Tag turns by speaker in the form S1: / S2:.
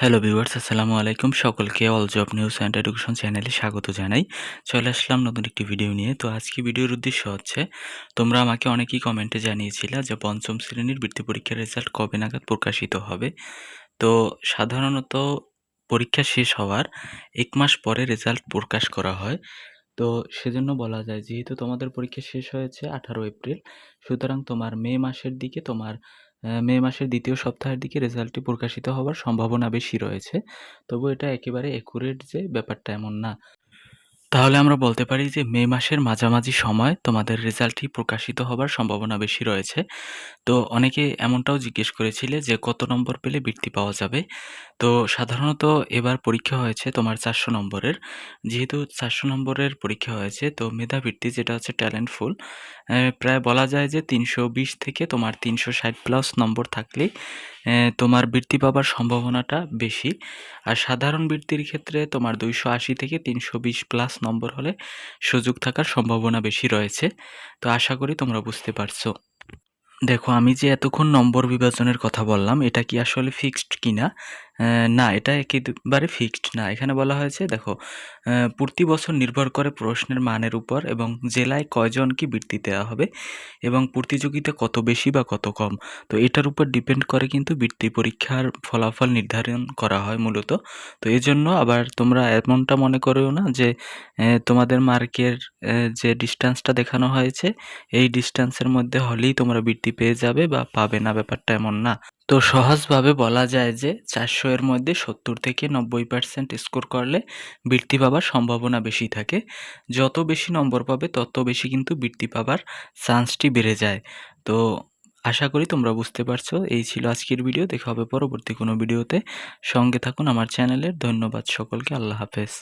S1: Hello viewers, আসসালামু আলাইকুম। সকলকে all job news and education চ্যানেলে স্বাগত জানাই। চলে আসলাম নতুন একটি ভিডিও নিয়ে। তো আজকে ভিডিওর উদ্দেশ্য হচ্ছে, তোমরা আমাকে অনেকেই কমেন্টে জানিয়েছিলে যে পঞ্চম শ্রেণীর বৃত্তি পরীক্ষার রেজাল্ট কবে নাগাদ প্রকাশিত হবে। তো সাধারণত পরীক্ষা শেষ হওয়ার ১ মাস পরে রেজাল্ট প্রকাশ করা হয়। তো সেজন্য বলা যায়, যেহেতু তোমাদের পরীক্ষা শেষ হয়েছে 18 এপ্রিল, সুতরাং তোমার মে মাসের ২য় সপ্তাহের দিকে রেজাল্টটি প্রকাশিত হওয়ার সম্ভাবনা বেশি রয়েছে। তবু এটা একেবারে একুরেট যে ব্যাপারটা এমন না। তাহলে আমরা বলতে পারি যে মে মাসের মাঝামাঝি সময় তোমাদের রেজাল্টটি প্রকাশিত হবার সম্ভাবনা বেশি রয়েছে। তো অনেকে এমনটাও জিজ্ঞেস করেছিলে যে কত নম্বর পেলে বৃত্তি পাওয়া যাবে। তো সাধারণত এবার পরীক্ষা হয়েছে তোমার ৪০০ নম্বরের। যেহেতু ৪০০ নম্বরের পরীক্ষা হয়েছে, তো মেধাবৃত্তি যেটা হচ্ছে ট্যালেন্টফুল, প্রায় বলা যায় যে ৩২০ থেকে তোমার ৩৬০ প্লাস নম্বর থাকলেই তোমার বৃত্তি পাবার সম্ভাবনাটা বেশি। আর সাধারণ বৃত্তির ক্ষেত্রে তোমার ২৮০ থেকে ৩২০ প্লাস নম্বর হলে সুযোগ থাকার সম্ভাবনা বেশি রয়েছে। তো আশা করি তোমরা বুঝতে পারছো। দেখো, আমি যে এতক্ষণ নম্বর বিভাজনের কথা বললাম, এটা কি আসলে ফিক্সড কিনা? না, এটা একেবারে ফিক্সড না। এখানে বলা হয়েছে, দেখো, প্রতি বছর নির্ভর করে প্রশ্নের মানের উপর এবং জেলায় কয়জনকে বৃত্তি দেওয়া হবে এবং প্রতিযোগিতা কত বেশি বা কত কম। তো এটার উপর ডিপেন্ড করে কিন্তু বৃত্তি পরীক্ষার ফলাফল নির্ধারণ করা হয় মূলত। তো এজন্য আবার তোমরা এমনটা মনে করিও না যে তোমাদের মার্কের যে ডিসট্যান্সটা দেখানো হয়েছে, এই ডিসট্যান্সের মধ্যে হলেই তোমরা বৃত্তি পেয়ে যাবে বা পাবে না, ব্যাপারটা এমন না। তো সহজভাবে বলা যায় যে ৪০০ এর মধ্যে ৭০ থেকে ৯০% স্কোর করলে বৃত্তি পাবার সম্ভাবনা বেশি থাকে। যত বেশি নম্বর পাবে তত বেশি কিন্তু বৃত্তি পাবার চান্সটি বেড়ে যায়। তো আশা করি তোমরা বুঝতে পারছো। এই ছিল আজকের ভিডিও। দেখা হবে পরবর্তী কোনো ভিডিওতে। সঙ্গে থাকুন আমার চ্যানেলের। ধন্যবাদ সকলকে। আল্লাহ হাফেজ।